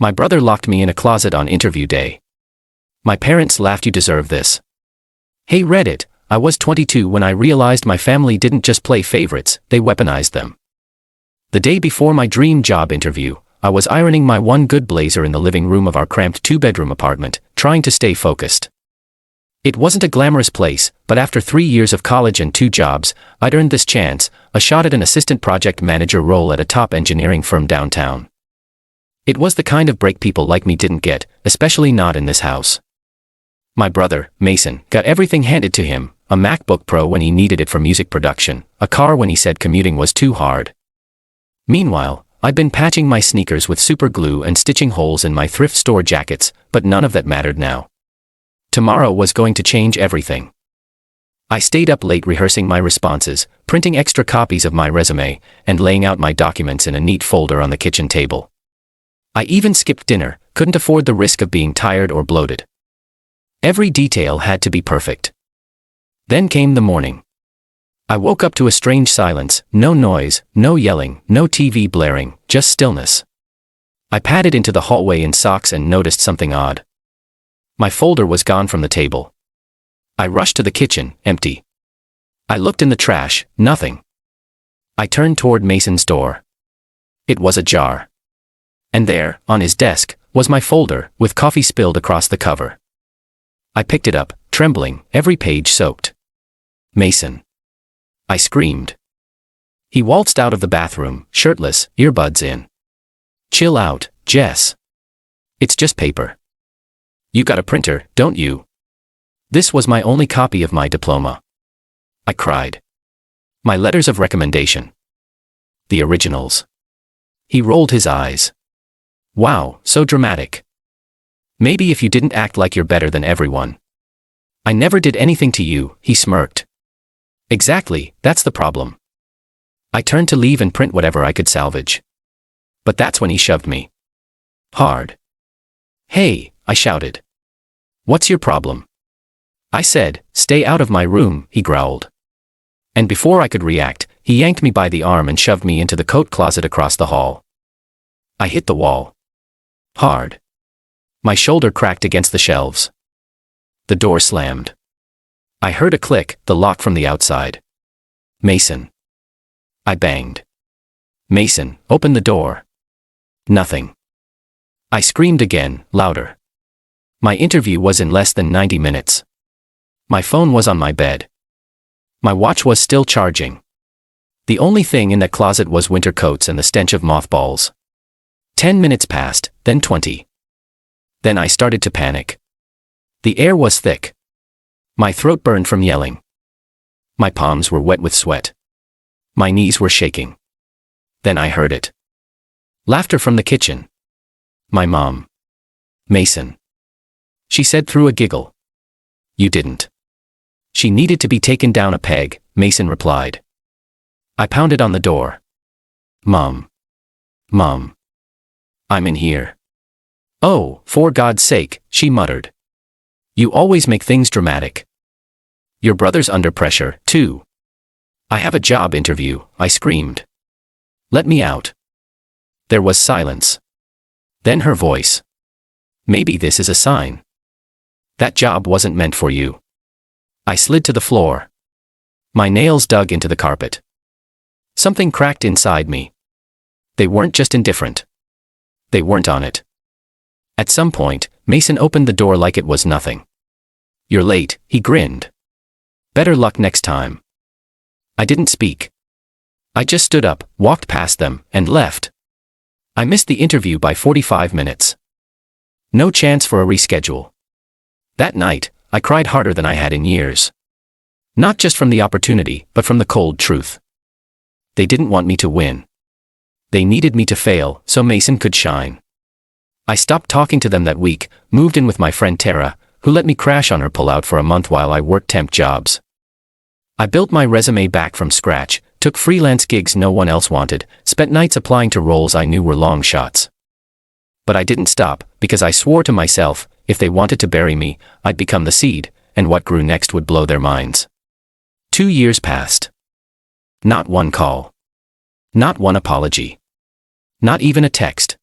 My brother locked me in a closet on interview day. My parents laughed, "You deserve this." Hey Reddit, I was 22 when I realized my family didn't just play favorites, they weaponized them. The day before my dream job interview, I was ironing my one good blazer in the living room of our cramped two-bedroom apartment, trying to stay focused. It wasn't a glamorous place, but after 3 years of college and 2 jobs, I'd earned this chance, a shot at an assistant project manager role at a top engineering firm downtown. It was the kind of break people like me didn't get, especially not in this house. My brother, Mason, got everything handed to him, a MacBook Pro when he needed it for music production, a car when he said commuting was too hard. Meanwhile, I'd been patching my sneakers with super glue and stitching holes in my thrift store jackets, but none of that mattered now. Tomorrow was going to change everything. I stayed up late rehearsing my responses, printing extra copies of my resume, and laying out my documents in a neat folder on the kitchen table. I even skipped dinner, couldn't afford the risk of being tired or bloated. Every detail had to be perfect. Then came the morning. I woke up to a strange silence, no noise, no yelling, no TV blaring, just stillness. I padded into the hallway in socks and noticed something odd. My folder was gone from the table. I rushed to the kitchen, empty. I looked in the trash, nothing. I turned toward Mason's door. It was ajar. And there, on his desk, was my folder, with coffee spilled across the cover. I picked it up, trembling, every page soaked. "Mason!" I screamed. He waltzed out of the bathroom, shirtless, earbuds in. "Chill out, Jess. It's just paper. You got a printer, don't you?" This was my only copy of my diploma. I cried. My letters of recommendation. The originals. He rolled his eyes. "Wow, so dramatic. Maybe if you didn't act like you're better than everyone." "I never did anything to you," he smirked. "Exactly, that's the problem." I turned to leave and print whatever I could salvage. But that's when he shoved me. Hard. "Hey," I shouted. "What's your problem?" I said, "Stay out of my room," he growled. And before I could react, he yanked me by the arm and shoved me into the coat closet across the hall. I hit the wall. Hard. My shoulder cracked against the shelves. The door slammed. I heard a click, the lock from the outside. "Mason." I banged. "Mason, open the door." Nothing. I screamed again, louder. My interview was in less than 90 minutes. My phone was on my bed. My watch was still charging. The only thing in that closet was winter coats and the stench of mothballs. 10 minutes passed, then 20. Then I started to panic. The air was thick. My throat burned from yelling. My palms were wet with sweat. My knees were shaking. Then I heard it. Laughter from the kitchen. My mom. "Mason," she said through a giggle. "You didn't." "She needed to be taken down a peg," Mason replied. I pounded on the door. "Mom. Mom. I'm in here." "Oh, for God's sake," she muttered. "You always make things dramatic. Your brother's under pressure, too." "I have a job interview," I screamed. "Let me out." There was silence. Then her voice. "Maybe this is a sign. That job wasn't meant for you." I slid to the floor. My nails dug into the carpet. Something cracked inside me. They weren't just indifferent. They weren't on it. At some point, Mason opened the door like it was nothing. "You're late," he grinned. "Better luck next time." I didn't speak. I just stood up, walked past them, and left. I missed the interview by 45 minutes. No chance for a reschedule. That night, I cried harder than I had in years. Not just from the opportunity, but from the cold truth. They didn't want me to win. They needed me to fail, so Mason could shine. I stopped talking to them that week, moved in with my friend Tara, who let me crash on her pullout for a month while I worked temp jobs. I built my resume back from scratch, took freelance gigs no one else wanted, spent nights applying to roles I knew were long shots. But I didn't stop, because I swore to myself, if they wanted to bury me, I'd become the seed, and what grew next would blow their minds. 2 years passed. Not one call. Not one apology. Not even a text.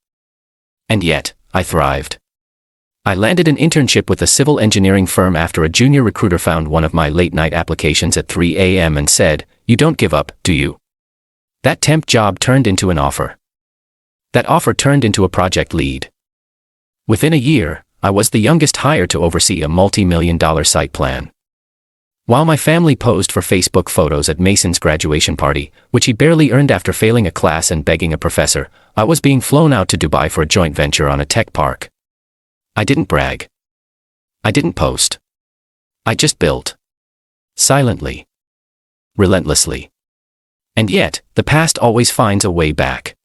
And yet, I thrived. I landed an internship with a civil engineering firm after a junior recruiter found one of my late-night applications at 3 a.m. and said, "You don't give up, do you?" That temp job turned into an offer. That offer turned into a project lead. Within a year, I was the youngest hire to oversee a multi-million-dollar site plan. While my family posed for Facebook photos at Mason's graduation party, which he barely earned after failing a class and begging a professor, I was being flown out to Dubai for a joint venture on a tech park. I didn't brag. I didn't post. I just built. Silently. Relentlessly. And yet, the past always finds a way back.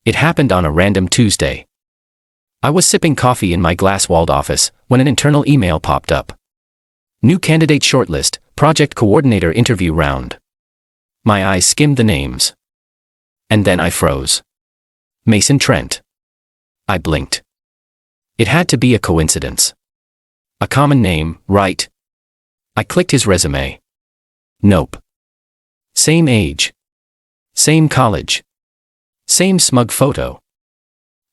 It happened on a random Tuesday. I was sipping coffee in my glass-walled office when an internal email popped up. New candidate shortlist, project coordinator interview round. My eyes skimmed the names. And then I froze. Mason Trent. I blinked. It had to be a coincidence. A common name, right? I clicked his resume. Nope. Same age. Same college. Same smug photo.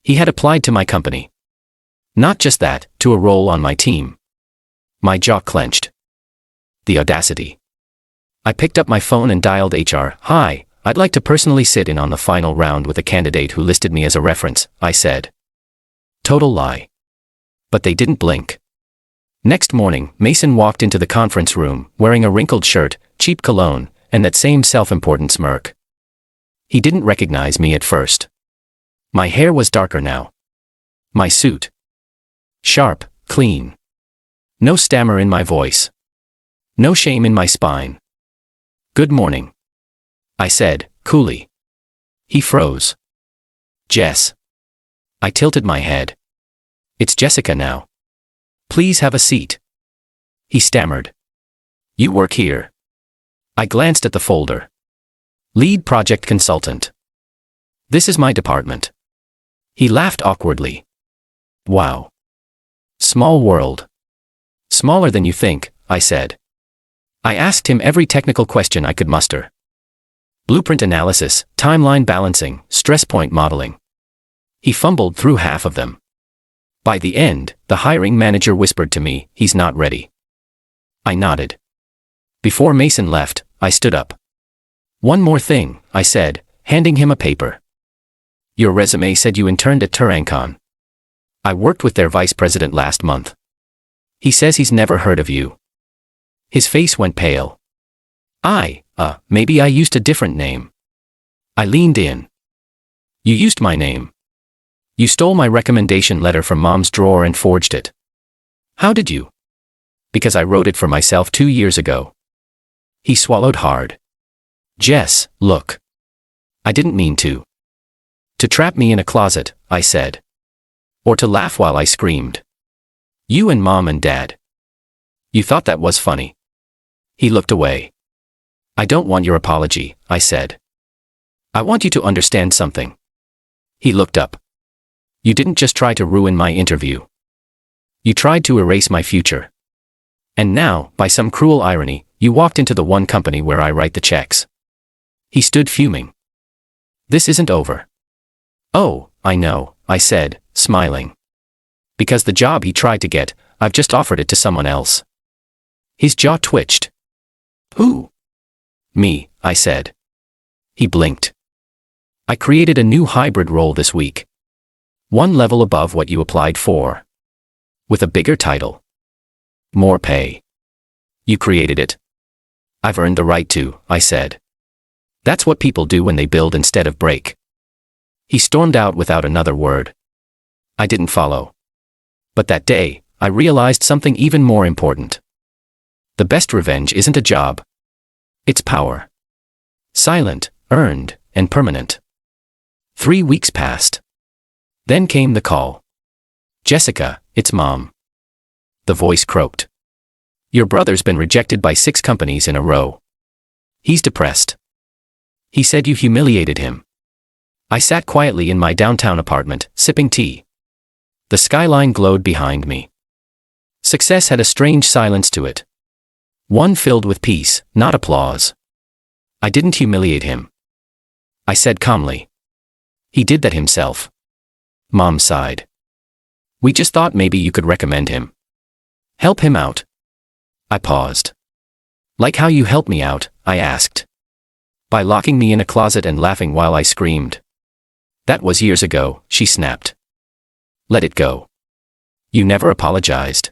He had applied to my company. Not just that, to a role on my team. My jaw clenched. The audacity. I picked up my phone and dialed HR. "Hi, I'd like to personally sit in on the final round with a candidate who listed me as a reference," I said. Total lie. But they didn't blink. Next morning, Mason walked into the conference room, wearing a wrinkled shirt, cheap cologne, and that same self-important smirk. He didn't recognize me at first. My hair was darker now. My suit. Sharp, clean. No stammer in my voice. No shame in my spine. "Good morning," I said, coolly. He froze. "Jess." I tilted my head. "It's Jessica now. Please have a seat." He stammered. "You work here." I glanced at the folder. Lead project consultant. "This is my department." He laughed awkwardly. "Wow. Small world." "Smaller than you think," I said. I asked him every technical question I could muster. Blueprint analysis, timeline balancing, stress point modeling. He fumbled through half of them. By the end, the hiring manager whispered to me, "He's not ready." I nodded. Before Mason left, I stood up. "One more thing," I said, handing him a paper. "Your resume said you interned at Turancon. I worked with their vice president last month. He says he's never heard of you." His face went pale. Maybe I used a different name." I leaned in. "You used my name. You stole my recommendation letter from Mom's drawer and forged it." "How did you?" "Because I wrote it for myself 2 years ago." He swallowed hard. "Jess, look. I didn't mean to. To trap me in a closet," I said. "Or to laugh while I screamed. You and Mom and Dad. You thought that was funny." He looked away. "I don't want your apology," I said. "I want you to understand something." He looked up. "You didn't just try to ruin my interview. You tried to erase my future. And now, by some cruel irony, you walked into the one company where I write the checks." He stood fuming. "This isn't over." "Oh, I know," I said, smiling. "Because the job he tried to get, I've just offered it to someone else." His jaw twitched. "Who?" "Me," I said. He blinked. "I created a new hybrid role this week. One level above what you applied for. With a bigger title. More pay. You created it." "I've earned the right to," I said. "That's what people do when they build instead of break." He stormed out without another word. I didn't follow. But that day, I realized something even more important. The best revenge isn't a job. It's power. Silent, earned, and permanent. 3 weeks passed. Then came the call. "Jessica, it's Mom." The voice croaked. "Your brother's been rejected by 6 companies in a row. He's depressed. He said you humiliated him." I sat quietly in my downtown apartment, sipping tea. The skyline glowed behind me. Success had a strange silence to it. One filled with peace, not applause. "I didn't humiliate him," I said calmly. "He did that himself." Mom sighed. We just thought maybe you could recommend him. Help him out. I paused. Like how you helped me out, I asked. By locking me in a closet and laughing while I screamed. That was years ago, she snapped. Let it go. You never apologized.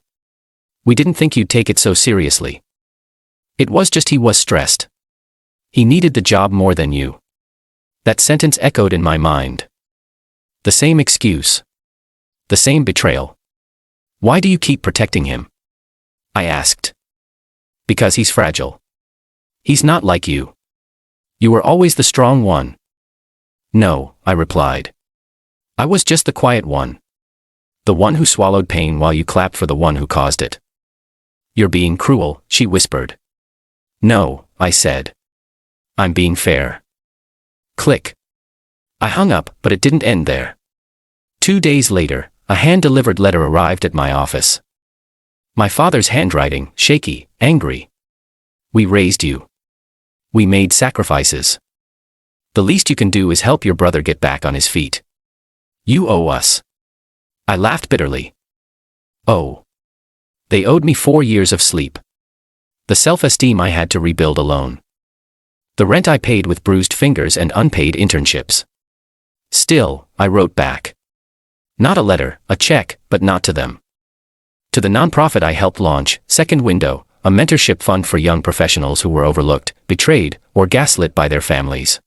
We didn't think you'd take it so seriously. It was just he was stressed. He needed the job more than you. That sentence echoed in my mind. The same excuse. The same betrayal. Why do you keep protecting him? I asked. Because he's fragile. He's not like you. You were always the strong one. No, I replied. I was just the quiet one. The one who swallowed pain while you clapped for the one who caused it. You're being cruel, she whispered. No, I said. I'm being fair. Click. I hung up, but it didn't end there. 2 days later, a hand-delivered letter arrived at my office. My father's handwriting, shaky, angry. We raised you. We made sacrifices. The least you can do is help your brother get back on his feet. You owe us. I laughed bitterly. Oh. They owed me 4 years of sleep. The self-esteem I had to rebuild alone. The rent I paid with bruised fingers and unpaid internships. Still, I wrote back. Not a letter, a check, but not to them. To the nonprofit I helped launch, Second Window, a mentorship fund for young professionals who were overlooked, betrayed, or gaslit by their families.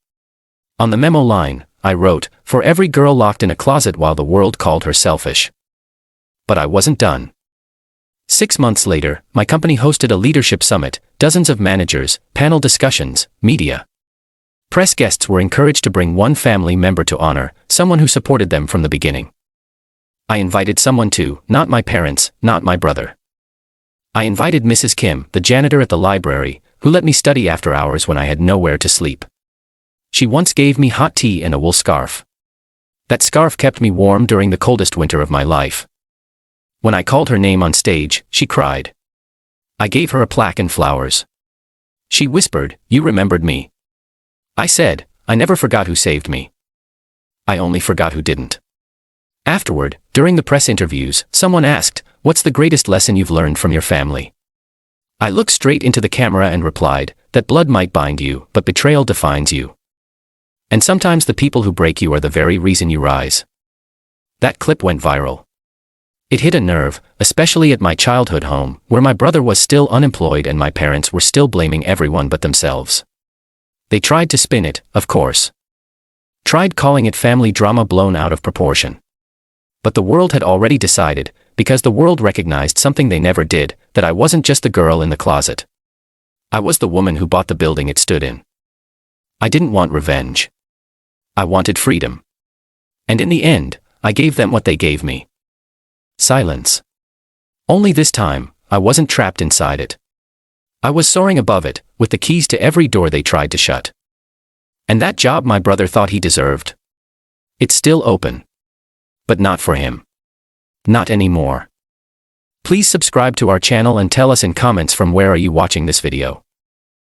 On the memo line, I wrote, for every girl locked in a closet while the world called her selfish. But I wasn't done. 6 months later, my company hosted a leadership summit, dozens of managers, panel discussions, media. Press guests were encouraged to bring one family member to honor, someone who supported them from the beginning. I invited someone too, not my parents, not my brother. I invited Mrs. Kim, the janitor at the library, who let me study after hours when I had nowhere to sleep. She once gave me hot tea and a wool scarf. That scarf kept me warm during the coldest winter of my life. When I called her name on stage, she cried. I gave her a plaque and flowers. She whispered, "You remembered me." I said, "I never forgot who saved me. I only forgot who didn't." Afterward, during the press interviews, someone asked, "What's the greatest lesson you've learned from your family?" I looked straight into the camera and replied, that blood might bind you, but betrayal defines you. And sometimes the people who break you are the very reason you rise. That clip went viral. It hit a nerve, especially at my childhood home, where my brother was still unemployed and my parents were still blaming everyone but themselves. They tried to spin it, of course. Tried calling it family drama blown out of proportion. But the world had already decided, because the world recognized something they never did, that I wasn't just the girl in the closet. I was the woman who bought the building it stood in. I didn't want revenge. I wanted freedom. And in the end, I gave them what they gave me. Silence. Only this time, I wasn't trapped inside it. I was soaring above it, with the keys to every door they tried to shut. And that job my brother thought he deserved. It's still open. But not for him. Not anymore. Please subscribe to our channel and tell us in comments from where are you watching this video.